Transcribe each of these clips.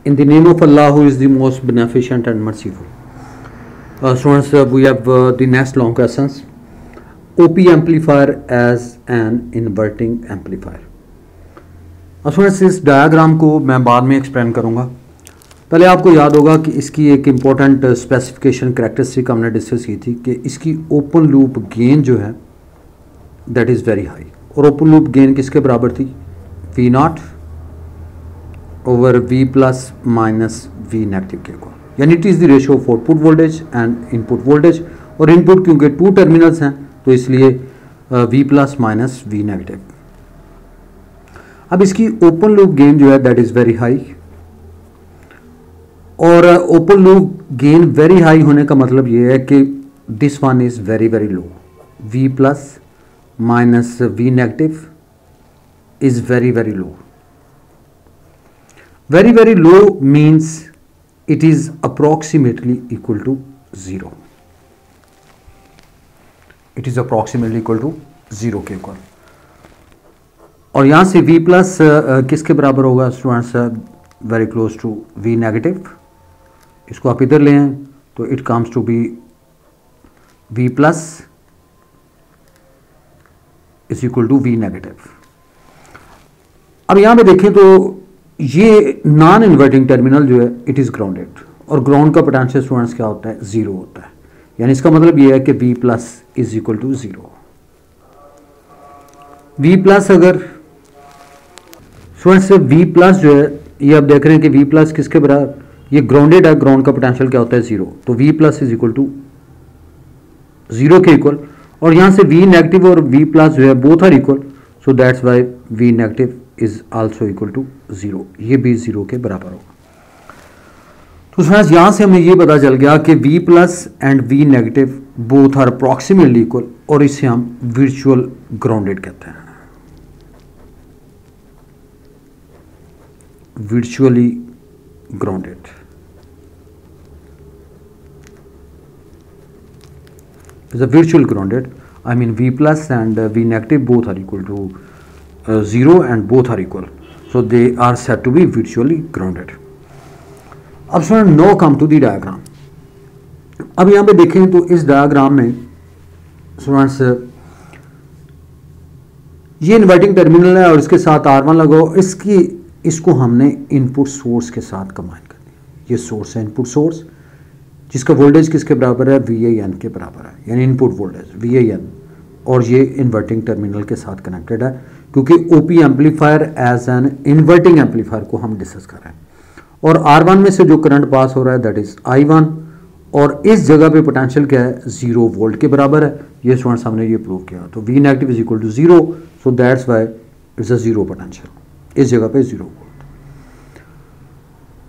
In the name of Allah, who is the most beneficent and merciful. Students, we have the next long questions. OP amplifier as an inverting amplifier. Students, इस diagram को मैं बाद में explain करूँगा. पहले आपको याद होगा कि इसकी एक इम्पॉर्टेंट स्पेसिफिकेशन कैरेक्टरिस्टिक हमने डिस्कस की थी कि इसकी ओपन लूप गेन जो है दैट इज़ वेरी हाई. और ओपन लूप गेन किसके बराबर थी? V0 over V plus minus V negative के को, यानी it is the ratio of output voltage and input voltage. और इनपुट क्योंकि 2 टर्मिनल्स हैं तो इसलिए V plus minus V negative. अब इसकी ओपन लूप गेन जो है दैट इज़ वेरी हाई. और open loop gain very high होने का मतलब ये है कि this one is very very low. V plus minus V negative is very very low. Very very low means it is approximately equal to 0. It is approximately equal to 0 के equal. और यहाँ से V प्लस किसके बराबर होगा students? Very close to V negative. इसको आप इधर ले आए तो it comes to be V plus is equal to V negative. अब यहाँ पे देखें तो ये नॉन इन्वर्टिंग टर्मिनल जो है इट इज़ ग्राउंडेड. और ग्राउंड का पोटेंशियल स्टूडेंट्स क्या होता है? 0 होता है. यानी इसका मतलब ये है कि V plus is equal to 0. V plus अगर स्टूडेंट्स V प्लस जो है ये आप देख रहे हैं कि V प्लस किसके बराबर? ये ग्राउंडेड है. ग्राउंड का पोटेंशियल क्या होता है? 0. तो V plus is equal to 0 के इक्वल. और यहाँ से V नेगेटिव और V प्लस जो है both are equal. So that's why V negative is also equal to 0. ये भी 0 के बराबर होगा. तो फ्रेंड्स यहां से हमें ये पता चल गया कि V plus and V negative both are approximately equal. और इसे हम वर्चुअल ग्राउंडेड कहते हैं. Virtually grounded. Is a virtual grounded. I mean V plus and V negative both are equal to 0 and both are equal. So they are said to be virtually grounded. अब student now come to the diagram. अब यहाँ पे देखें तो इस diagram में students ये inverting terminal है और इसके साथ R1 लगाओ. इसको हमने इनपुट सोर्स के साथ कंबाइन कर दिया. ये सोर्स है इनपुट सोर्स जिसका वोल्टेज किसके बराबर है? VIN के बराबर है. यानी इनपुट वोल्टेज VIN. और ये इन्वर्टिंग टर्मिनल के साथ कनेक्टेड है क्योंकि OP amplifier as an inverting amplifier को हम डिस्कस कर रहे हैं. और R1 में से जो करंट पास हो रहा है दैट इज I1. और इस जगह पे पोटेंशियल क्या है? 0 वोल्ट के बराबर है. ये स्टूडेंट्स हमने ये प्रूव किया. तो V negative is equal to 0. So that's why it's a 0 potential. इस जगह पे 0 वोल्ट.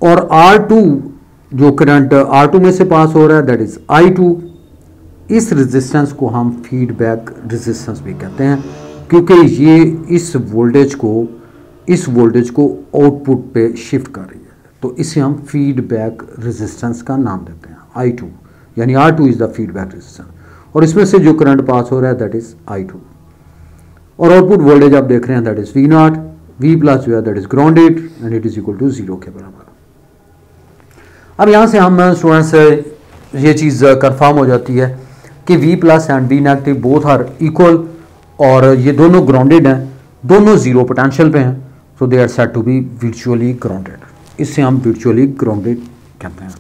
और R2 जो करंट R2 में से पास हो रहा है दैट इज I2. इस रेजिस्टेंस को हम फीडबैक रेजिस्टेंस भी कहते हैं क्योंकि ये इस वोल्टेज को आउटपुट पे शिफ्ट कर रही है. तो इसे हम फीडबैक रेजिस्टेंस का नाम देते हैं I2. यानी R2 is the feedback resistance. और इसमें से जो करंट पास हो रहा है दैट इज I2. और आउटपुट वोल्टेज आप देख रहे हैं that is V0. V plus जो है that is grounded and it is equal to 0 के बराबर. अब यहाँ से हम स्टूडेंट्स ये चीज़ कंफर्म हो जाती है कि V plus and V negative both are equal. और ये दोनों ग्राउंडेड हैं. दोनों 0 पोटेंशियल पे हैं. So they are said to be virtually grounded. इससे हम वर्चुअली ग्राउंडेड कहते हैं.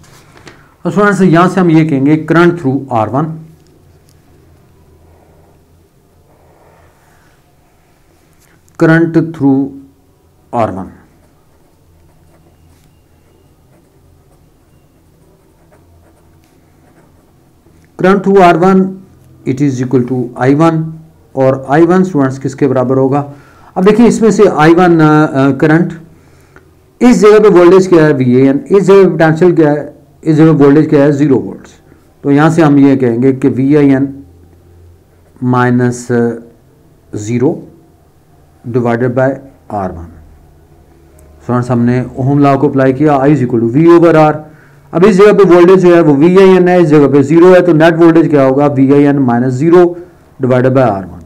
तो स्टूडेंट्स यहाँ से हम ये कहेंगे current through R1 current through R1 current through R1 it is equal to I1. और I1 स्टूडेंट्स किसके बराबर होगा? अब देखिए इसमें से I1 करंट, इस जगह पे वोल्टेज क्या है? VAN. इस जगह पोटेंशियल क्या है? इस जगह वोल्टेज क्या है? 0 वोल्ट्स. तो यहाँ से हम ये कहेंगे कि VIN minus 0 divided by R1. Students हमने ओहम लॉ को अप्लाई किया. I is equal to V over R. अब इस जगह पे वोल्टेज जो है वो VIN है, इस जगह पे 0 है. तो नेट वोल्टेज क्या होगा? VIN minus 0 divided by R1.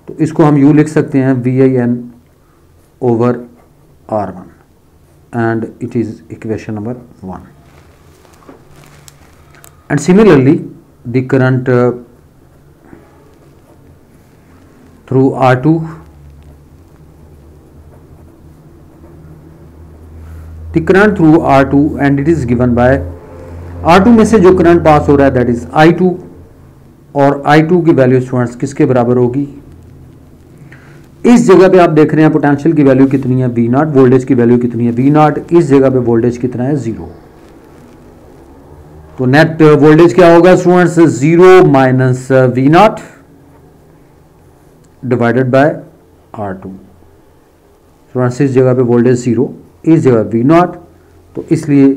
तो इसको हम यूँ लिख सकते हैं VIN over R1. and it is equation number 1. And similarly the current through R2, the current through R2 and it is given by R2 में से जो करंट पास हो रहा है दैट इज I2 और I2 की वैल्यू स्टूडेंट्स किसके बराबर होगी, इस जगह पे आप देख रहे हैं पोटेंशियल की वैल्यू कितनी है V0, वोल्टेज की वैल्यू कितनी है V0, इस जगह पे वोल्टेज कितना है 0, तो नेट वोल्टेज क्या होगा students 0 minus V0 divided by R2। Students इस जगह पे वोल्टेज 0, इस जगह V0, तो इसलिए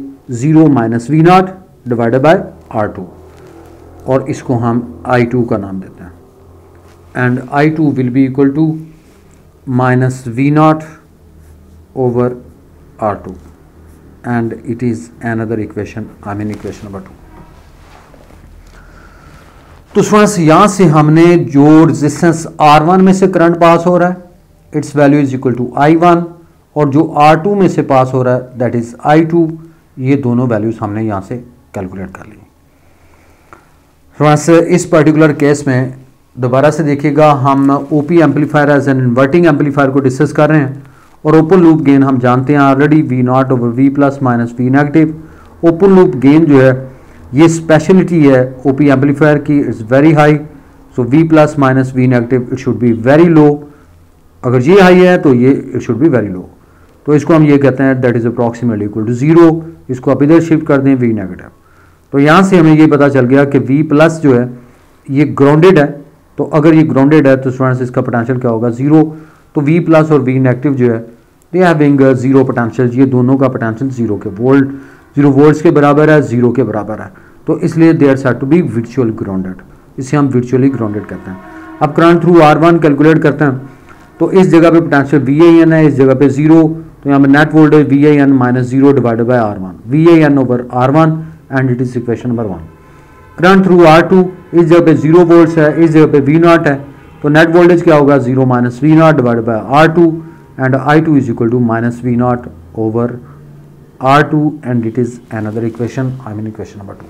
0 minus V0 divided by R2 और इसको हम I2 का नाम देते हैं and I2 will be equal to minus V0 over R2 and it is another equation, I mean equation number 2। तो स्टूडेंट्स यहां से हमने जो रेजिस्टेंस R1 में से करंट पास हो रहा है its value is equal to I1 और जो R2 में से पास हो रहा है दैट इज I2, ये दोनों वैल्यूज हमने यहां से कैलकुलेट कर ली। फ्रेंड्स इस पर्टिकुलर केस में दोबारा से देखिएगा, हम op amplifier as an inverting amplifier को डिस्कस कर रहे हैं और ओपन लूप गेन हम जानते हैं already V0 over V plus minus V negative. Open loop gain जो है ये स्पेशलिटी है ओपी एम्पलीफायर की, its very high, so V plus minus V negative it should be very low, अगर ये हाई है तो ये it should be very low, तो इसको हम ये कहते हैं that is approximately equal to 0। इसको आप इधर शिफ्ट कर दें V नेगेटिव, तो यहाँ से हमें ये पता चल गया कि V प्लस जो है ये ग्राउंडेड है, तो अगर ये ग्राउंडेड है तो स्टूडेंट्स इसका पोटेंशियल क्या होगा 0, तो V प्लस और V नेगेटिव जो है दे हैविंग 0 पोटेंशियल, ये दोनों का पोटेंशियल 0 वोल्ट्स के बराबर है, 0 के बराबर है, तो इसलिए they are said to be virtual grounded, इसे हम वर्चुअली ग्राउंडेड कहते हैं। अब करंट थ्रू R1 कैलकुलेट करते हैं, तो इस जगह पे पोटेंशियल VAN है, इस जगह पे 0, तो यहाँ पे net voltage VAN minus 0 divided by R1, VAN over R1 and it is equation number 1। Current through R2 इस जगह पे 0 वोल्ट्स है, इस जगह पे V0 है, तो नेट वोल्टेज क्या होगा 0 minus V0 divided by R2 and I2 is equal to minus V0 over R2 and it is another equation, I mean equation number 2।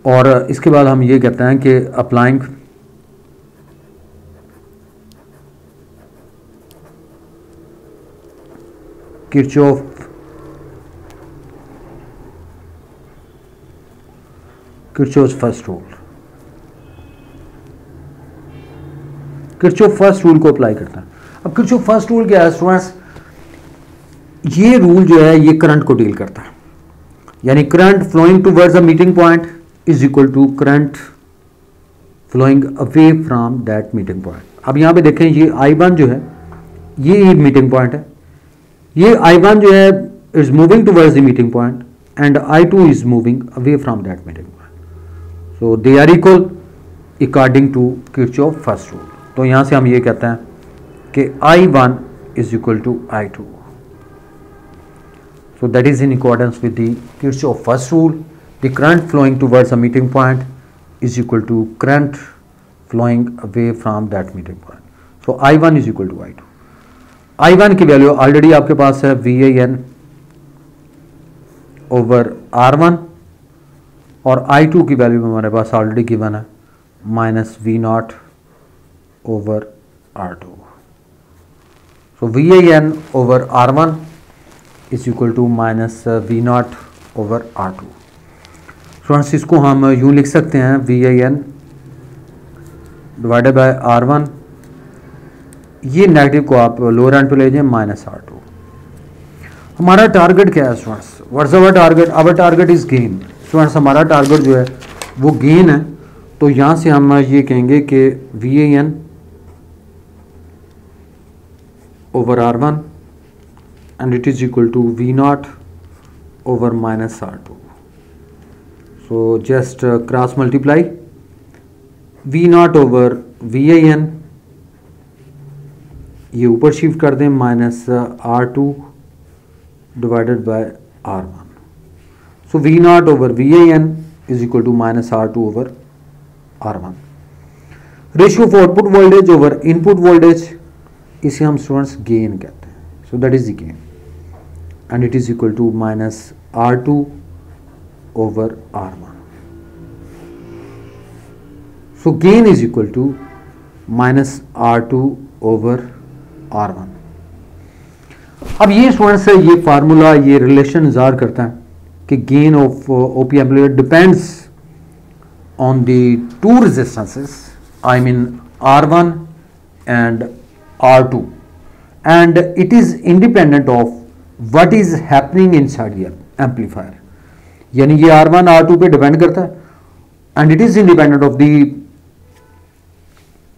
और इसके बाद हम ये कहते हैं कि applying Kirchhoff first rule, Kirchhoff first rule को अप्लाई करता है। अब किरचॉफ फर्स्ट रूल क्या है स्टूडेंट्स, ये रूल जो है ये करंट को डील करता है, यानी current flowing towards a meeting point is equal to current flowing away from that meeting point. अब यहां पे देखें ये I1 जो है ये मीटिंग पॉइंट है, ये I1 जो है is moving towards the meeting point and I2 is moving away from that meeting point, so they are equal according to Kirchhoff first rule. तो यहां से हम ये कहते हैं कि I1 is equal to I2, so that is in accordance with the Kirchhoff first rule, the current flowing towards a meeting point is equal to current flowing away from that meeting point, so I1 is equal to I2। I1 की value already आपके पास है VAN over R1 और I2 की value हमारे पास already given है minus V0 over R2, so VAN over R1 is equal to minus V0 over R2। Students इसको हम यूँ लिख सकते हैं VAN डिवाइडेड बाय R1, ये नेगेटिव को आप लोअर एंड पे ले जाएं माइनस R2। हमारा टारगेट क्या है students, what's our target, our target is gain. Students हमारा टारगेट जो है वो गेन है, तो यहाँ से हम ये कहेंगे कि VAN over R1 and it is equal to V0 over minus R2, so just cross multiply V0 over VAN, ये ऊपर शिफ्ट कर दें minus R2 divided by R1, so V0 over VAN is equal to minus R2 over R1। Ratio of output voltage over input voltage, इसे हम students gain कहते हैं, so that is the gain। And it is equal to minus R2 over R1. So gain is equal to minus R2 over R1. अब ये student से ये formula, ये relation ज़ाहिर करता है कि gain of OP amplifier depends on the two resistances, I mean R1 and R2, and it is independent of what is happening inside the amplifier. यानी ये R1 R2 पे डिपेंड करता है and it is independent of the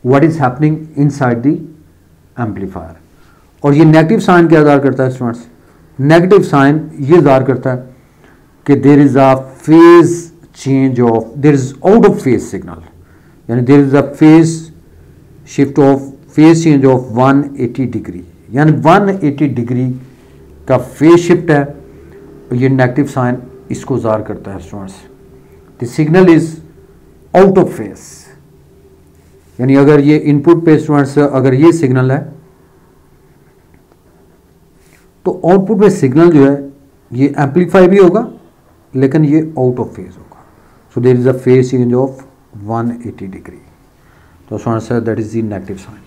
what is happening inside the amplifier. और ये negative sign क्या ज़ाहिर करता है स्टूडेंट्स? नेगेटिव साइन ये ज़ाहिर करता है कि there is a phase change of, there is out of phase signal, यानी there is a phase shift of, phase change of 180 degree, यानी 180 डिग्री का फेज शिफ्ट है. ये नेगेटिव साइन इसको ज़ाहिर करता है students. The signal is out of phase, यानी अगर ये इनपुट पे स्टूडेंट्स अगर ये सिग्नल है तो आउटपुट में सिग्नल जो है ये एम्पलीफाई भी होगा लेकिन ये आउट ऑफ फेज होगा. So there is a phase change of 180 degree. तो students that is the negative sign.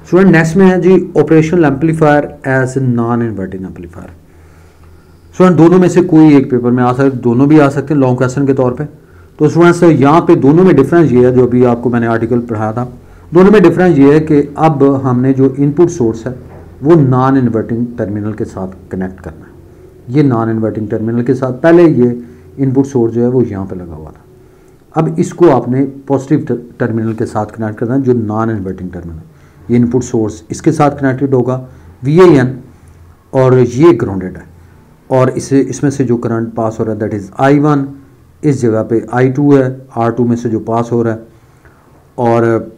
Student next में है जी operational amplifier as non inverting amplifier. Student दोनों में से कोई एक पेपर में आ सकते, दोनों भी आ सकते हैं लॉन्ग क्वेश्चन के तौर पे. तो स्टूडेंट्स यहाँ पे दोनों में डिफरेंस ये है, जो अभी आपको मैंने आर्टिकल पढ़ाया था, दोनों में डिफरेंस ये है कि अब हमने जो इनपुट सोर्स है वो नॉन इन्वर्टिंग टर्मिनल के साथ कनेक्ट करना है. ये नॉन इन्वर्टिंग टर्मिनल के साथ, पहले ये इनपुट सोर्स जो है वो यहाँ पे लगा हुआ था, अब इसको आपने पॉजिटिव टर्मिनल के साथ कनेक्ट करना है जो नॉन इन्वर्टिंग टर्मिनल. ये इनपुट सोर्स इसके साथ कनेक्टेड होगा VIN और ये ग्राउंडेड है और इसमें से जो करंट पास हो रहा है दैट इज़ I1, इस जगह पे I2 है, R2 में से जो पास हो रहा है, और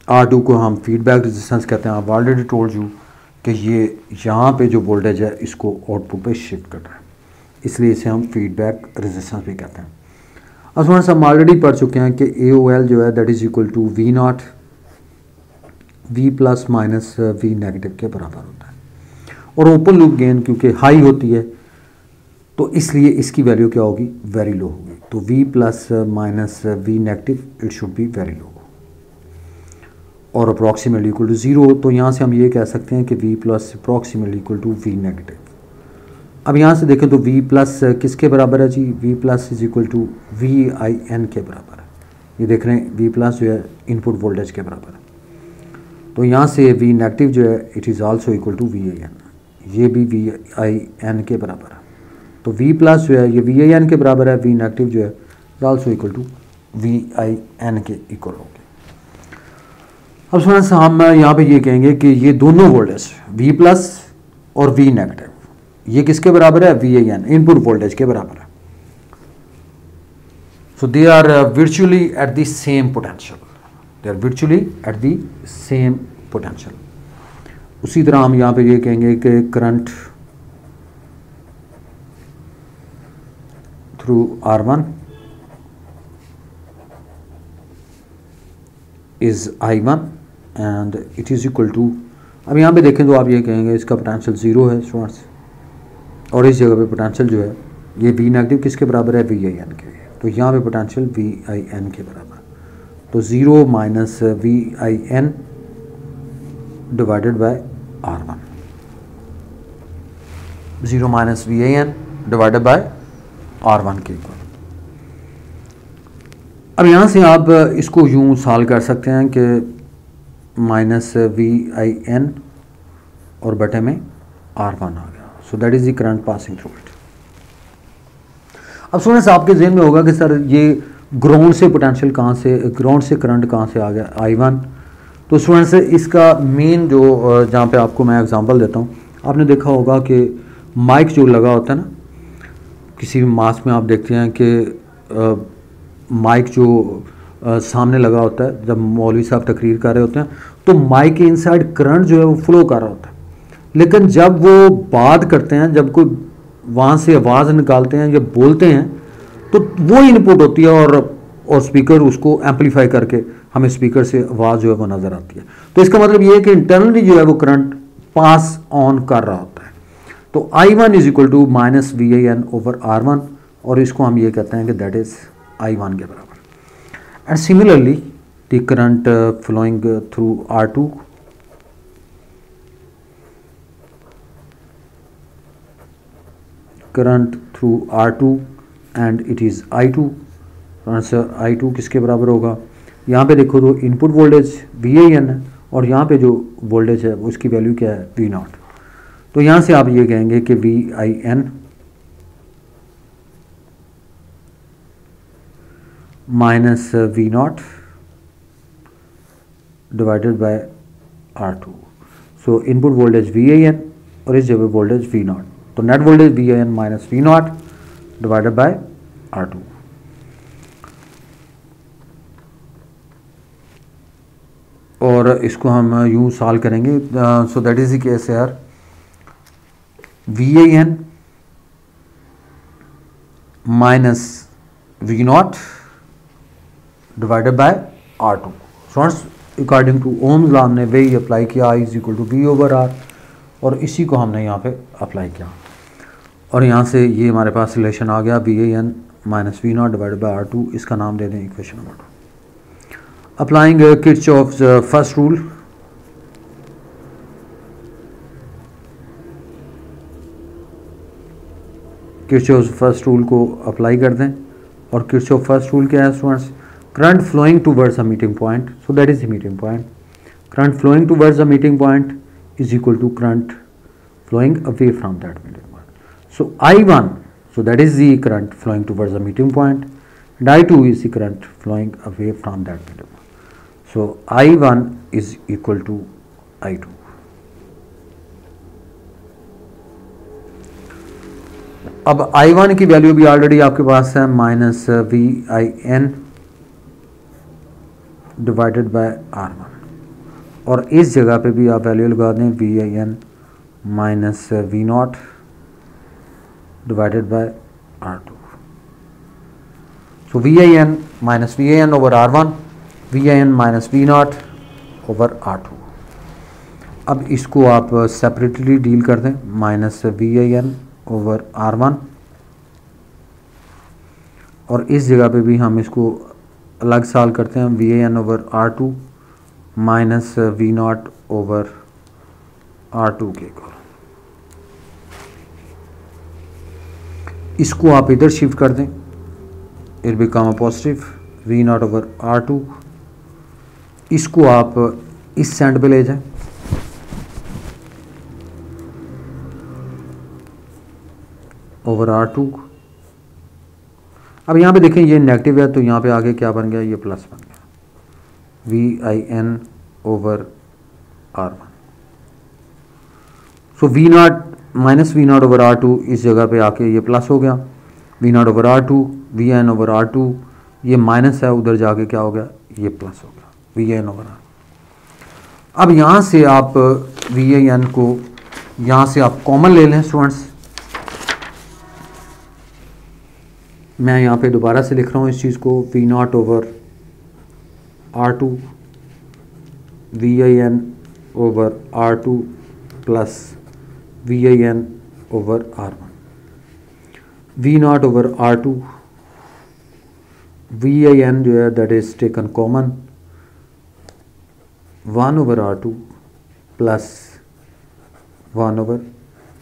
R2 को हम फीडबैक रेजिस्टेंस कहते हैं. आप ऑलरेडी टोल्ड यू कि ये यहाँ पे जो वोल्टेज है इसको आउटपुट पे शिफ्ट कर रहा है, इसलिए इसे हम फीडबैक रेजिस्टेंस भी कहते हैं. अब स्टूडेंट्स हम ऑलरेडी पढ़ चुके हैं कि AOL जो है that is equal to V0 V plus minus V negative के बराबर होता है. और ओपन लूप गेन क्योंकि हाई होती है तो इसलिए इसकी वैल्यू क्या होगी? वेरी लो होगी. तो V plus minus V negative it should be very लो और अप्रॉक्सीमेटली इक्वल टू 0. तो यहाँ से हम ये कह सकते हैं कि V plus approximately equal to V negative. अब यहाँ से देखें तो V प्लस किसके बराबर है जी? V plus is equal to VIN के बराबर है. ये देख रहे हैं V प्लस जो है इनपुट वोल्टेज के बराबर है. तो यहाँ से V नेगेटिव जो है it is also equal to VIN, ये भी VIN के बराबर है. तो V प्लस जो है ये VIN के बराबर है, V नेगेटिव जो है is also equal to VIN के इक्वल होगी. अब स्टूडेंट्स हम यहाँ पे ये कहेंगे कि ये दोनों वोल्टेज V प्लस और V नेगेटिव ये किसके बराबर है? VIN इनपुट वोल्टेज के बराबर है. So they are virtually at the same potential, they are virtually at the same potential. उसी तरह हम यहाँ पे ये कहेंगे कि current through R1 is I1 and it is equal to, अब यहाँ पे देखें तो आप ये कहेंगे इसका पोटेंशियल 0 है स्टूडेंट्स, और इस जगह पे पोटेंशियल जो है ये V नेगेटिव किसके बराबर है? VIN के. तो यहाँ पे पोटेंशियल VIN के बराबर, तो 0 minus VIN divided by R1, 0 minus VIN divided by R1 के इक्वल. अब यहाँ से आप इसको यूँ सॉल्व कर सकते हैं कि माइनस VIN और बटे में R1 आ गया. So that is the current passing through it. अब स्टूडेंट्स आपके जहन में होगा कि सर ये ग्राउंड से पोटेंशियल कहाँ से, ग्राउंड से करंट कहाँ से आ गया? I1. तो स्टूडेंट्स इसका मेन जो जहाँ पे आपको मैं एग्जांपल देता हूँ, आपने देखा होगा कि माइक जो लगा होता है ना, किसी भी मास में आप देखते हैं कि माइक जो सामने लगा होता है, जब मौलवी साहब तकरीर कर रहे होते हैं तो माइक के इनसाइड करंट जो है वो फ्लो कर रहा होता है, लेकिन जब वो बात करते हैं, जब कोई वहाँ से आवाज़ निकालते हैं या बोलते हैं तो वो इनपुट होती है और स्पीकर उसको एम्पलीफाई करके हमें स्पीकर से आवाज़ जो है वो नज़र आती है. तो इसका मतलब ये है कि इंटरनली जो है वो करंट पास ऑन कर रहा होता है. तो I1 is equal to minus VIN over R1, और इसको हम ये कहते हैं कि दैट इज I1 के बराबर। And similarly the current flowing through R2, current through R2 and it is I2। Answer I2 किसके बराबर होगा? यहाँ पे देखो तो इनपुट वोल्टेज VIN है और यहाँ पे जो वोल्टेज है उसकी वैल्यू क्या है? V0। तो यहाँ से आप ये कहेंगे कि VIN minus V0 divided by R2। So input voltage VIN और इस जगह वोल्टेज V0, तो net voltage VIN minus V0 divided by R2। और इसको हम यूँ सॉल्व करेंगे। So that is the case यार, VIN minus V0 divided by R2। Friends according to Ohm's law हमने वही अप्लाई किया, I is equal to V over R, और इसी को हमने यहाँ पे अप्लाई किया और यहाँ से ये हमारे पास रिलेशन आ गया VIN minus V0 divided by R2। इसका नाम दे दें equation number 2। Applying Kirchhoff's first rule, Kirchhoff's first rule को अप्लाई कर दें। और किरचॉफ फर्स्ट रूल क्या है students? Current flowing towards a meeting point, so that is the meeting point. Current flowing towards a meeting point is equal to current flowing away from that meeting point. So I1, so that is the current flowing towards the meeting point, and I2 is the current flowing away from that meeting point. So I1 is equal to I2. अब I1 की value भी already आपके पास है minus VIN divided by R1, और इस जगह पे भी आप वैल्यू लगा दें VIN minus V0 divided by R2। So VIN minus VIN over R1, VIN minus V0 over R2। अब इसको आप सेपरेटली डील कर दें, माइनस VIN ओवर R1, और इस जगह पे भी हम इसको अलग सॉल्व करते हैं, VIN over R2 minus V0 over R2 के इक्वल। इसको आप इधर शिफ्ट कर दें, it become a positive V0 over R2। इसको आप इस सेंड पे ले जाएं, ओवर R2। अब यहाँ पे देखें ये नेगेटिव है तो यहाँ पे आगे क्या बन गया? ये प्लस बन गया VIN ओवर R1। सो V0 minus V0 over R2 इस जगह पे आके ये प्लस हो गया, V0 over R2, VIN over R2, ये माइनस है उधर जाके क्या हो गया? ये प्लस हो गया VIN ओवर R। अब यहाँ से आप VIN को यहाँ से आप कॉमन ले लें स्टूडेंट्स। मैं यहाँ पे दोबारा से लिख रहा हूँ इस चीज़ को, V0 over R2, VIN over R2 plus VIN over R1, V0 over R2, VIN जो है that is taken common 1 over R2 plus 1 over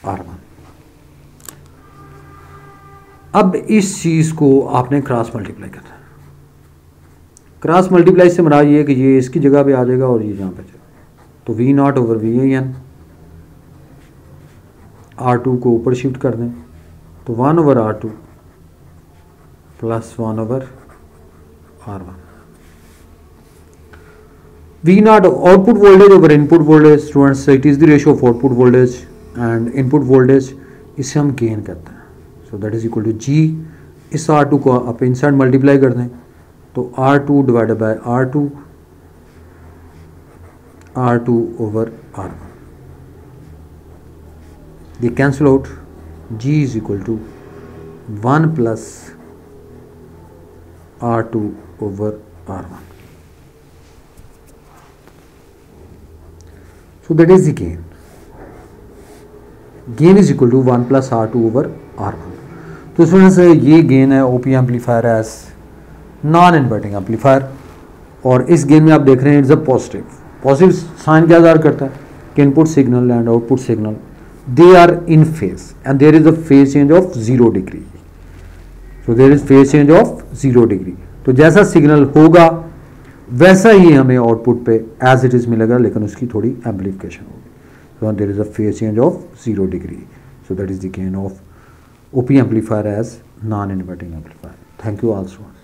R1। अब इस चीज़ को आपने क्रॉस मल्टीप्लाई करना है। क्रॉस मल्टीप्लाई से मरा ये कि ये इसकी जगह पे आ जाएगा और ये यहाँ पे जाएगा, तो V0 ओवर VIN, R2 को ऊपर शिफ्ट कर दें तो 1 over R2 plus 1 over R1। V0 output voltage over input voltage students, it is the ratio of output voltage and input voltage, इसे हम गेन करते हैं। So that is equal to G। इस R2 को आप इनसाइड मल्टीप्लाई कर दें तो R2 divided by R2 over R1। they cancel out, G is equal to 1 plus R2 over R1. So that is the gain. Gain is equal to 1 plus R2/R1। तो students ये gain है op amplifier as non inverting amplifier, और इस gain में आप देख रहे हैं इट्स अ पॉजिटिव साइन क्या ज़ाहिर करता है कि input signal and output signal they are in phase and there is a phase change of 0 degree. So there is phase change of 0 degree. तो जैसा सिग्नल होगा वैसा ही हमें आउटपुट पे एज इट इज मिलेगा, लेकिन उसकी थोड़ी एम्पलीफिकेशन होगी। So there is a phase change of 0 degree. So that is the gain of OP amplifier as non-inverting amplifier. Thank you all students.